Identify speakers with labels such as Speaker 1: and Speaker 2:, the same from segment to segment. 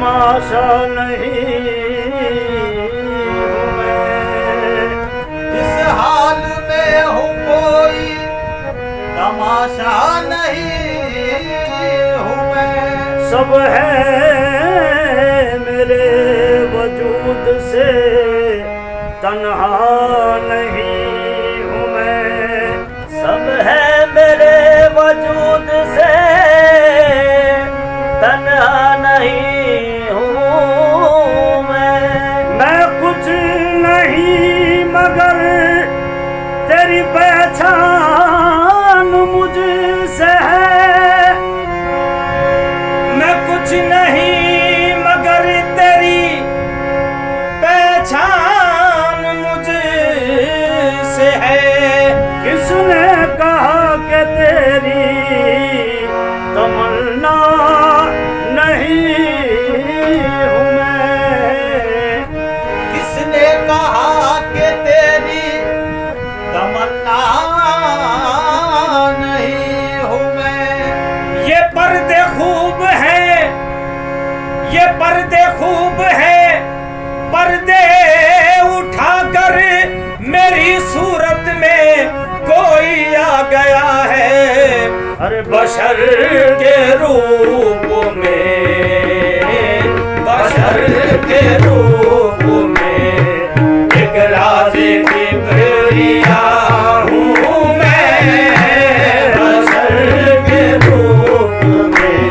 Speaker 1: तमाशा नहीं हूँ मैं।
Speaker 2: जिस हाल में हूँ कोई तमाशा नहीं हूँ मैं।
Speaker 1: सब है मेरे वजूद से तन्हा नहीं हूँ मैं। सब है मेरे वजूद से तन्हा नहीं हूँ मैं कुछ नहीं मगर तेरी पहचान मुझसे है। मैं कुछ नहीं मगर तेरी पहचान मुझसे है। किसने कहा कि तेरी तमन्ना नहीं हूँ मैं।
Speaker 2: किसने कहा कि तेरी तमन्ना नहीं हूँ मैं।
Speaker 1: ये पर्दे खूब है, ये पर्दे खूब है, पर्दे उठाकर मेरी सूरत में कोई आ गया है। अरे बशर के रूप में, बशर के रूप में एक राज की प्रिया हूँ मैं। बशर के रूप में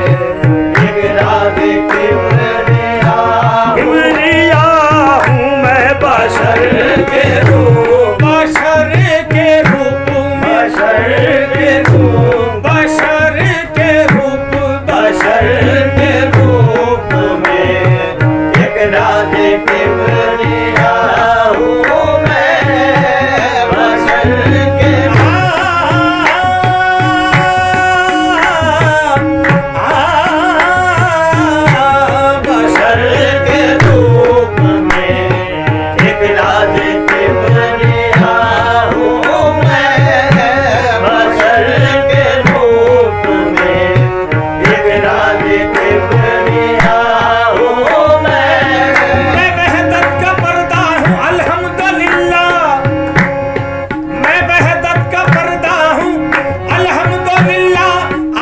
Speaker 1: एक राज की प्रिया हूँ मैं। बशर के रूप, बशर के रूप में, बशर के रूप, बशर के रूप, बशर के रूप में एक राज की प्रिया हूँ मैं। बशर के बशर के रूप में एक राज की प्रिया हूँ मैं। बशर के रूप में एक राज की प्रिया हूँ मैं वहदत का पर्दा हूँ अल्हम्दुलिल्लाह। मैं वहदत का पर्दा हूँ अल्हम्दुलिल्लाह।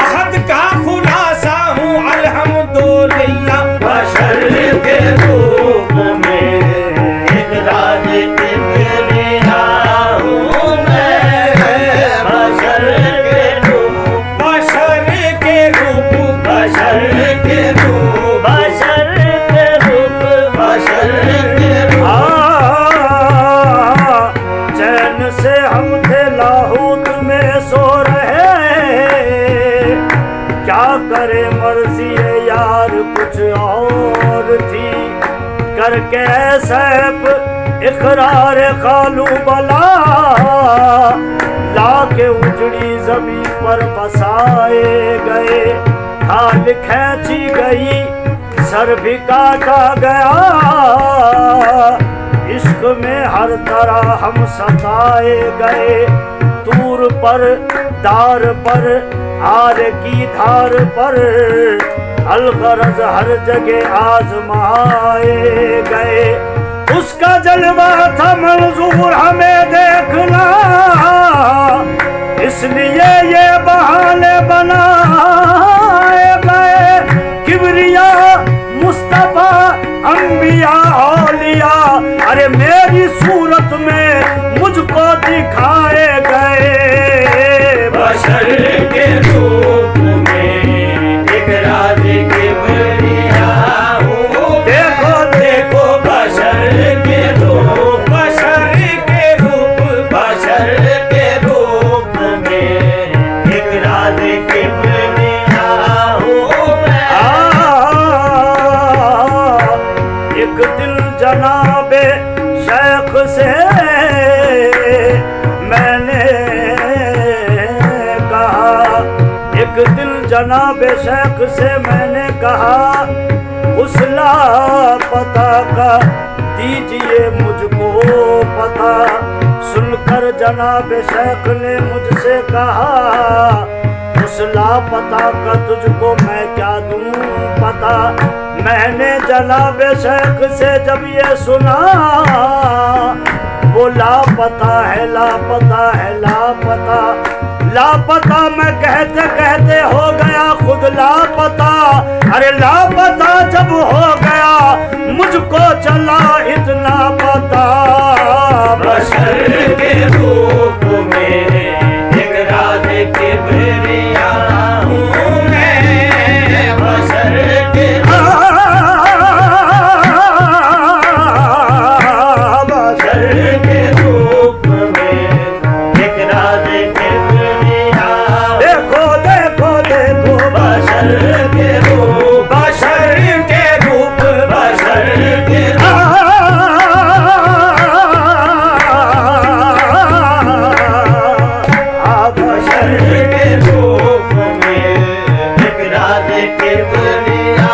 Speaker 1: अहद का खुलासा हूँ अल्हम्दुलिल्लाह। बशर के रूप में एक राज की प्रिया हूँ मैं। बशर के रूप, बशर के रूप, बशर के रूप, बशर के रूप, बशर के रूप। चैन से हम थे लाहौत में सो रहे, क्या करे मर्जी है यार कुछ और थी। करके सैफ इकरार खालू बला लाके उजड़ी जमीन पर बसाए गए। खाल खींची गई, सर भी काटा गया। इश्क में हर तरह हम सताए गए। दूर पर दार पर आर की धार पर अलगरज हर जगह आजमाए गए। उसका जलवा था मंजूर हमें देखना, इसलिए ये बहाने बनाए गए। किबरिया मुस्तफा अंबिया औलिया अरे मेरी सूरत में मुझको दिखाए गए। बशर के रूप में एक राज की प्रिया हूँ। देखो देखो बशर के रूप, बशर के रूप, बशर के रूप में एक राज की प्रिया हूँ मैं। एक दिल जनाबे शेख से मैंने कहा, एक दिल जनाबे शेख से मैंने कहा, उस लापता का दीजिए मुझको पता। सुनकर जनाब शेख ने मुझसे कहा, उस उस लापता का तुझको मैं क्या दूं पता। मैंने जनाबे शेख से जब ये सुना, वो लापता है लापता है लापता। लापता मैं कहते कहते हो गया खुद लापता। अरे लापता जब हो गया मुझको चला इतना पता।
Speaker 2: बशर के रूप में एक राज किबरिया हूँ मैं। बशर के रूप में एक राज किबरिया।
Speaker 1: देखो देखो देखो
Speaker 2: बशर के रूप, बशर के रूप, बशर के बशर के रूप में एक राज किबरिया।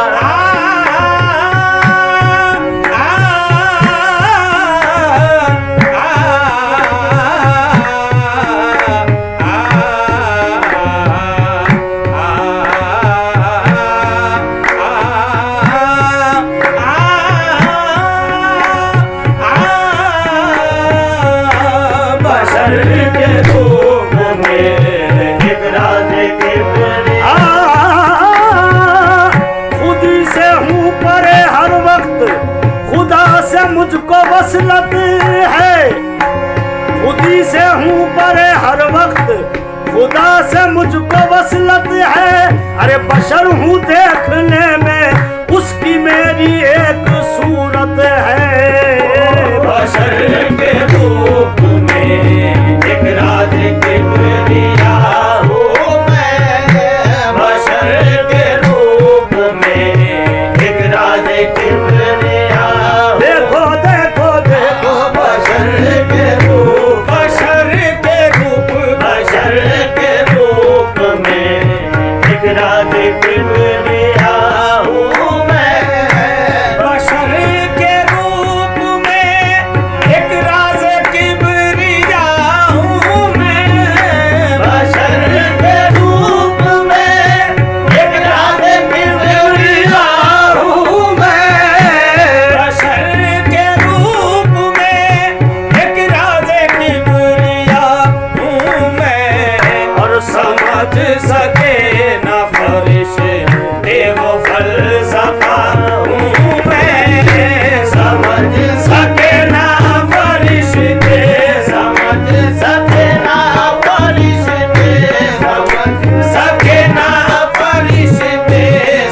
Speaker 2: बशर के रूप में एक राज किबरिया।
Speaker 1: खुद से हूँ परे हर वक्त, खुदा से मुझको वसलत है। खुदी से हूँ परे हर वक्त, खुदा से मुझको वसलत है। अरे बशर हूँ देखने में उसकी मेरी एक सूरत है।
Speaker 2: बशर के रूप में एक राज किबरिया हूँ मैं। बशर के रूप में एक राज किबरिया।
Speaker 1: देखो देखो देखो
Speaker 2: बशर के रूप, बशर के रूप, बशर के रूप में एक राज किबरिया हूँ मैं। बशर के रूप में एक राज किबरिया हूँ मैं। बशर के रूप में एक राज किबरिया हूँ मैं। बशर के रूप में एक राज किबरिया हूँ मैं।
Speaker 1: और
Speaker 2: समझ सके न फरिश्ते वो फलसफा हूँ मैं। समझ सके न फरिश्ते, समझ सके न फरिश्ते, समझ सके न फरिश्ते।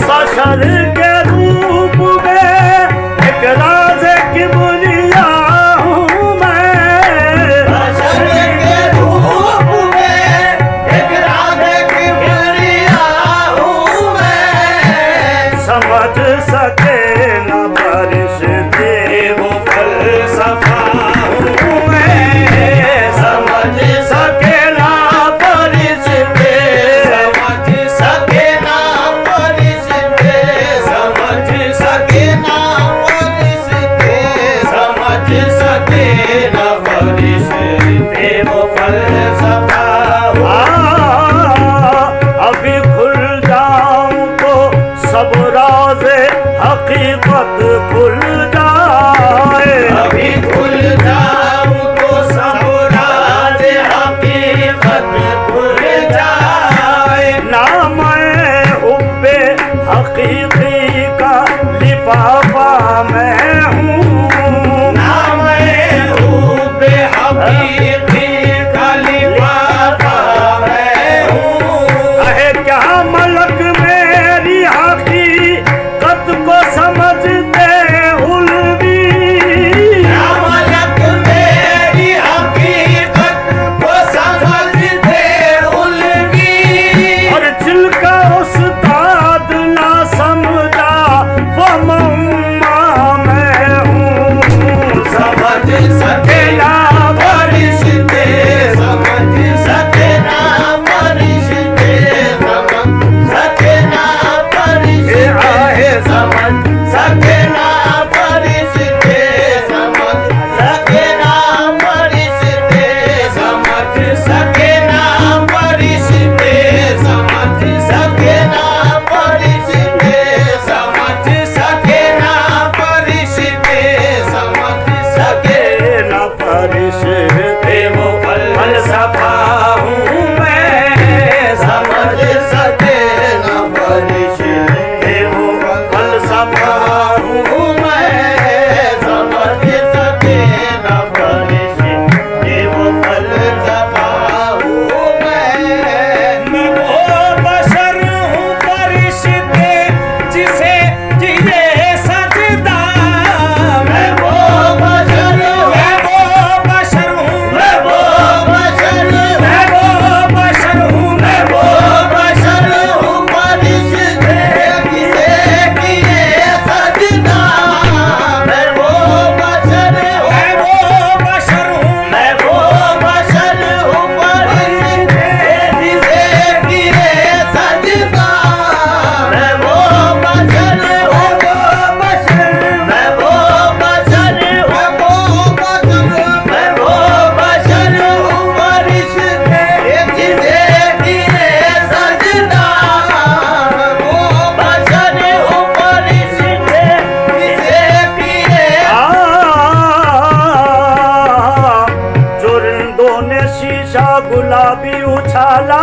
Speaker 1: बशर के रूप में एक राज किबरिया हूँ मैं।
Speaker 2: बशर के रूप में एक राज किबरिया हूँ मैं।
Speaker 1: समझ सके न फरिश्ते
Speaker 2: वो फलसफा हूँ मैं। समझ सके ना फरिश्ते, समझ सके ना फरिश्ते, समझ सके ना फरिश्ते, समझ सके ना फरिश्ते वो फलसफा हूँ।
Speaker 1: अभी खुल जाऊं तो सब राज़े हकीकत खुल जाए।
Speaker 2: अभी खुल जाऊं तो सब राज हकीकत खुल जाए।
Speaker 1: नाम हुब्बे हकीकी का लिफाफा मैं हूँ।
Speaker 2: नाम हुब्बे हकीकी का लिफाफा मैं हूँ।
Speaker 1: अहे क्या मलक मेरी हकीकत को समझते उलवी।
Speaker 2: क्या मलक मेरी हकीकत को समझते उलवी।
Speaker 1: और जिनका उस्ताद ना समझा वो मम्मा मैं हूँ।
Speaker 2: समझ सके ना फरिश्ते,
Speaker 1: शीशा गुलाबी उछाला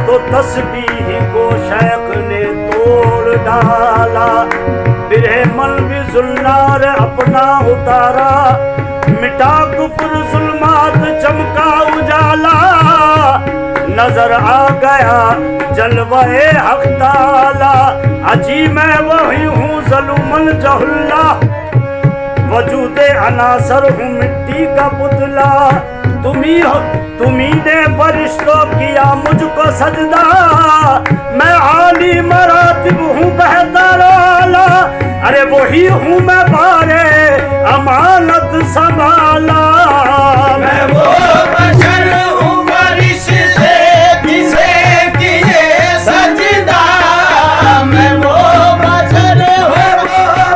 Speaker 1: तो तस्बीह को शेख ने तोड़ डाला। बिरहमन भी जुल्नार अपना उतारा, मिटा कुफर जुल्मात चमका उजाला। नजर आ गया जलवाए हक ताला, अजी मैं वही हूँ ज़लूमन जहुल्ला, वजूदे अनासर हूँ मिट्टी का पुतला। तुम्ही ने फरिश्तों किया मुझको सजदा, मैं आली मरातिब हूँ बेहतर आला। अरे वही हूँ मैं बारे अमानत संभाला।
Speaker 2: मैं वो बशर हूँ फरिश्ते किसे किए सजदा, मैं वो बशर हूँ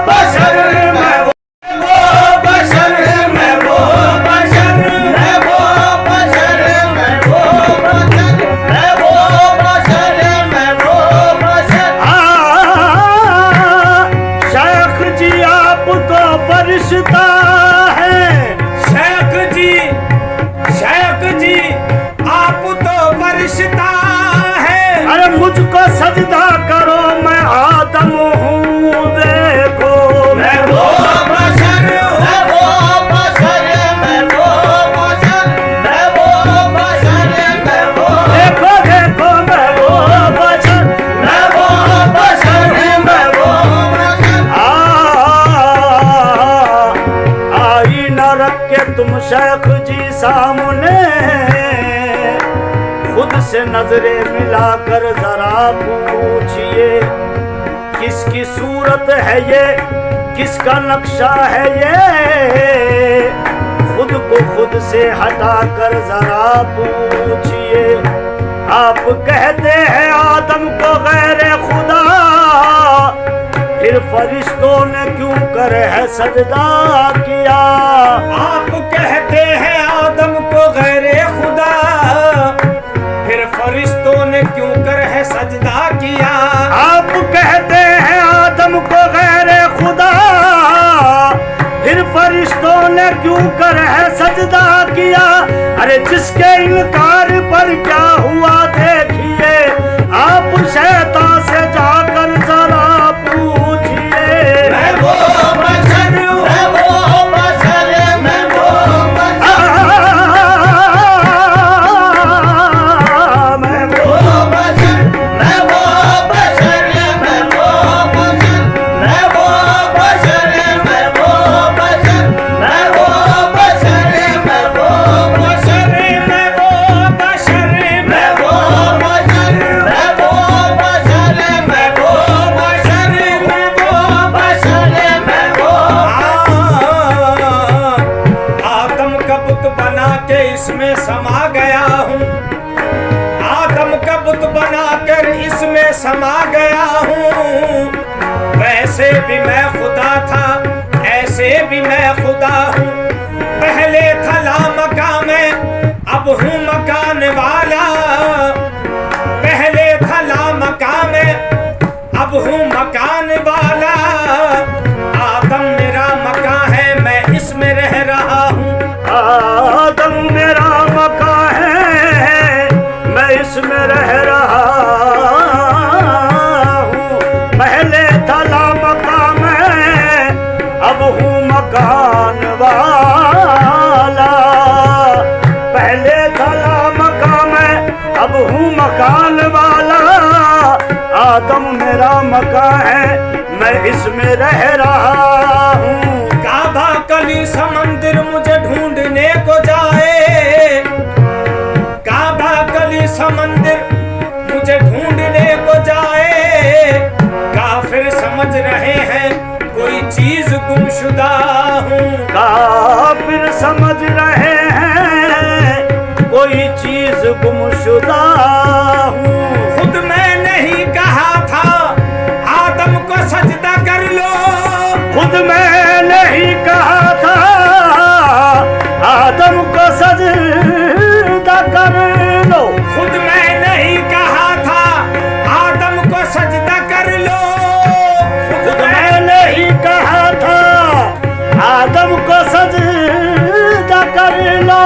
Speaker 2: बशर, मैं वो बशर, मैं वो बशर, मैं वो बशर, मैं वो बशर, मैं वो बशर, मैं वो बशर।
Speaker 1: शेख जी आप तो फरिश्ता है,
Speaker 2: शेख जी आप तो फरिश्ता है।
Speaker 1: अरे मुझको सजदा करो मैं आदम हूँ देखो।
Speaker 2: मैं वो बशर हूँ, मैं वो बशर, मैं वो बशर, मैं वो बशर, मैं वो
Speaker 1: देखो देखो मैं वो बशर,
Speaker 2: मैं वो बशर, मैं वो बशर।
Speaker 1: आई न रख के तुम शेख जी सामने, खुद से नजरें मिलाकर जरा पूछिए, किसकी सूरत है ये, किसका नक्शा है ये, खुद को खुद से हटाकर जरा पूछिए। आप कहते हैं आदम को गैर खुदा, फिर फरिश्तों ने क्यों कर है सजदा किया।
Speaker 2: आप कहते हैं आदम को गैरे खुदा, फिर फरिश्तों ने क्यों कर है सजदा किया।
Speaker 1: आप कहते हैं आदम को गैर खुदा, फिर फरिश्तों ने क्यों कर है सजदा किया। अरे जिसके इनकार पर क्या हुआ देखिए, आप शैतान से जाकर जरा पूछिए।
Speaker 2: मैं वो बशर हूँ, मैं वो बशर, मैं वो बशर,
Speaker 1: मैं
Speaker 2: वो बशर, मैं वो बशर, मैं वो बशर, मैं वो बशर, मैं वो बशर, मैं वो बशर, मैं वो बशर, मैं वो बशर, मैं वो बशर, मैं वो बशर, मैं वो बशर, मैं वो बशर, मैं वो। आदम का बुत बना के इसमें समा गया हूँ, आदम का बुत बनाकर इसमें समा गया हूँ। वैसे भी मैं खुदा था, ऐसे भी मैं खुदा हूँ। पहले था लामकान में, अब हूँ मकान वाला। पहले था लामकान में, अब हूँ मकान वाला। आदम मेरा मकान है, मैं इसमें रह रहा हूँ।
Speaker 1: आदम मेरा मकान है, मैं इसमें रह रहा हूँ। पहले था लामकान में, अब हूँ मकान वाला। पहले था लामकान में, अब हूँ मकान वाला। आदम मेरा मकान है, मैं इसमें रह रहा हूँ।
Speaker 2: काबा कली समंदर मुझे ढूंढने को जाए, काबा कली समंदर मुझे ढूंढने को जाए। काफिर समझ रहे हैं कोई चीज गुमशुदा हूँ,
Speaker 1: काफिर समझ रहे हैं कोई चीज गुमशुदा हूँ।
Speaker 2: खुद मैं नहीं कहा था आदम को सजदा कर लो,
Speaker 1: खुद मैं नहीं कहा था आदम को सजदा कर लो।
Speaker 2: खुद मैं नहीं कहा था आदम को सजदा कर लो।
Speaker 1: खुद मैं नहीं कहा था आदम को सजदा कर लो।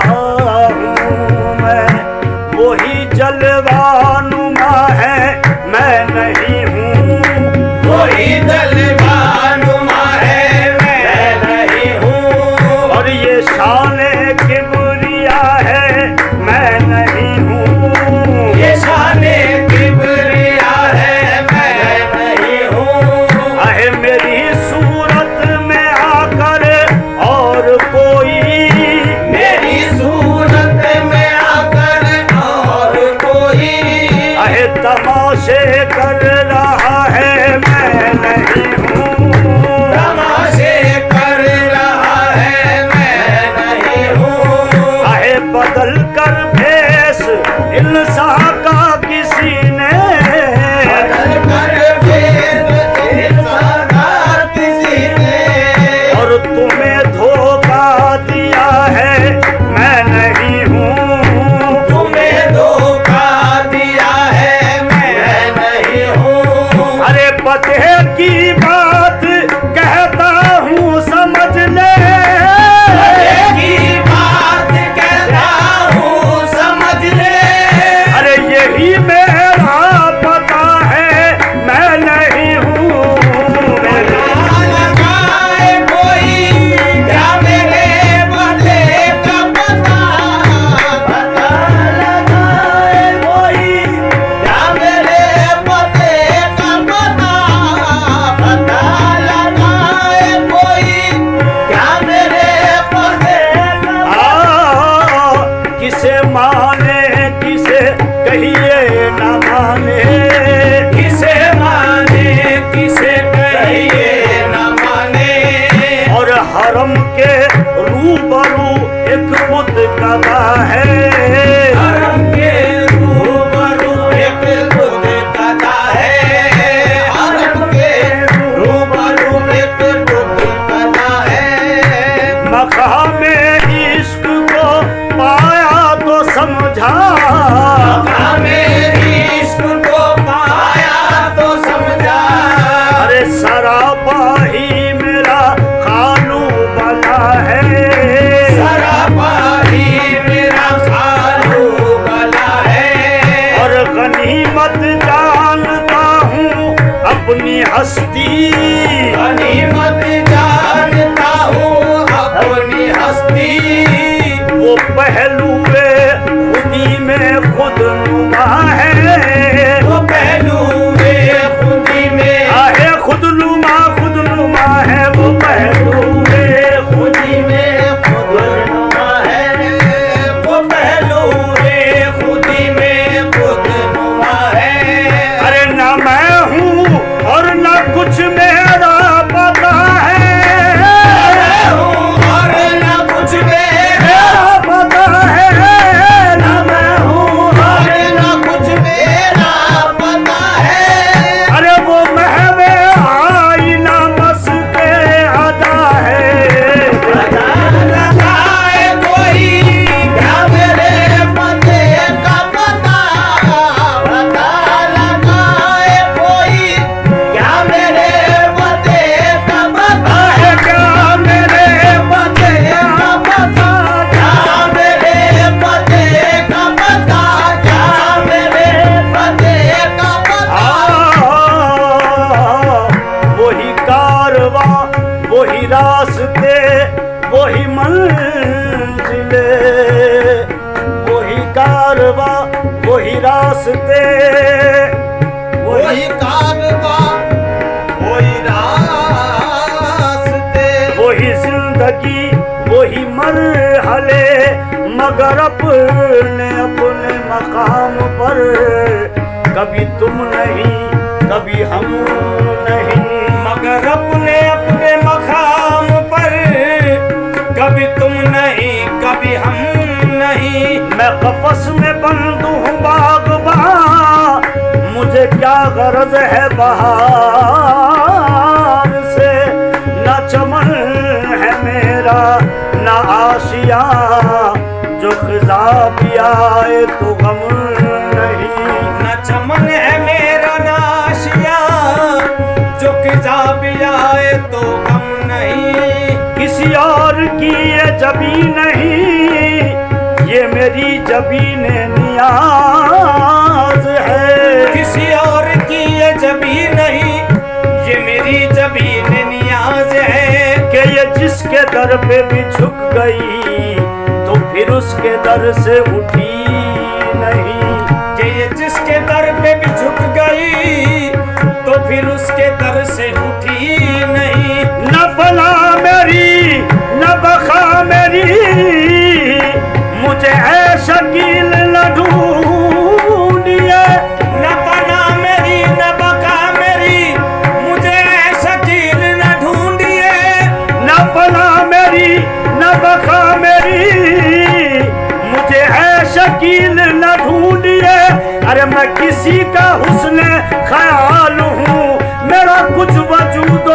Speaker 1: हूँ मैं, वही जलवानुमा है मैं नहीं हूँ,
Speaker 2: वही जलवानुमा है मैं नहीं हूँ,
Speaker 1: और ये शाने किबरिया है मैं नहीं हूँ,
Speaker 2: ये शाने किबरिया है मैं नहीं हूँ।
Speaker 1: आहे मेरी सूरत में आकर और कोई,
Speaker 2: मेरी सूरत में आकर और कोई
Speaker 1: आहे तमाशे कर रहा है मैं नहीं हूँ,
Speaker 2: तमाशे कर रहा है मैं नहीं हूँ।
Speaker 1: आहे बदल कर भेष इंसान का किसी ने,
Speaker 2: बदल कर भेद इंसान किसी ने,
Speaker 1: और तुम्हें धोखा दिया है मैं नहीं हूँ,
Speaker 2: तुम्हें धोखा दिया है मैं नहीं हूँ।
Speaker 1: अरे पते की बात कहता हूँ समझ ले,
Speaker 2: की बात कहता हूँ समझ ले,
Speaker 1: अरे यही मेरा पता है मैं नहीं हूँ,
Speaker 2: पता लगाए कोई क्या मेरे पते का पता, पता लगाए कोई क्या मेरे पते का पता, पता लगाए कोई क्या मेरे पते का
Speaker 1: किसे माने किसे कहिए न माने,
Speaker 2: किसे माने किसे कहिए न माने,
Speaker 1: और हरम के रूबरू एक बुत कदा है,
Speaker 2: हरम के रूबरू एक बुत कदा है, हरम के रूबरू एक बुत कदा है।
Speaker 1: मकामे इश्क को पाया तो समझा,
Speaker 2: हमें इश्क को पाया तो समझा,
Speaker 1: अरे सरापा ही मेरा खानू बना है,
Speaker 2: सरापा ही मेरा खालू बला है,
Speaker 1: और गनीमत जानता हूँ अपनी हस्ती,
Speaker 2: गनीमत जानता हूँ अपनी हस्ती,
Speaker 1: वो पहलुए खुदी में खुद नुमा है,
Speaker 2: वो पहलू वे खुदी में
Speaker 1: आहे खुद नुमा है, वो पहलुए
Speaker 2: खुदी में खुद नुमा है, वो पहलू वे खुदी में खुद नुमा है।
Speaker 1: अरे ना मैं हूँ और ना कुछ मेरा पता है,
Speaker 2: मैं हूँ और न कुछ
Speaker 1: मेरा पता है, ना मैं हूँ
Speaker 2: और न कुछ मेरा पता है।
Speaker 1: अरे वो महवे आईना बस के अदा है,
Speaker 2: पता लगाए कोई क्या मेरे पते का पता, पता लगाए कोई क्या मेरे पते का पता
Speaker 1: आहे क्या मेरे पते का पता,
Speaker 2: क्या मेरे पते का पता, क्या मेरे पते का पता।
Speaker 1: वही कारवा वही रास्ते वही मंजिले, वही कारवा वही रास्ते
Speaker 2: वही कारवा वही रास्ते,
Speaker 1: वही जिंदगी वही मरहले, मगर अपने अपने मकाम पर कभी तुम नहीं कभी हम नहीं,
Speaker 2: मगर अपने अपने मकाम पर कभी तुम नहीं कभी हम नहीं।
Speaker 1: मैं कफस में बंद हूँ बागबां, मुझे क्या गरज है बहार से, न चमन है मेरा न आशिया, जो खिजा भी आए तो गम नहीं,
Speaker 2: न चमन है मेरा नाशिया, जो किजा भी आए तो गम नहीं।
Speaker 1: किसी और की ये जबी नहीं, ये मेरी जबीन नियाज है।
Speaker 2: किसी और की ये जबी नहीं, ये मेरी जबीन नियाज है।
Speaker 1: कि ये जिसके दर पे भी झुक गई तो फिर उसके दर से उठी नहीं।
Speaker 2: कि ये जिसके दर पे भी झुक गई तो फिर उसके दर से उठी नहीं।
Speaker 1: न फना मेरी न बखा मेरी, मुझे है शकील न ढूंढिए।
Speaker 2: न फना मेरी न बका मेरी, मुझे शकील न ढूंढिए।
Speaker 1: न फना मेरी न बखा मेरी, मुझे है शकील न ढूंढिए। अरे मैं किसी का हुस्न ख्याल हूँ, मेरा कुछ वजूद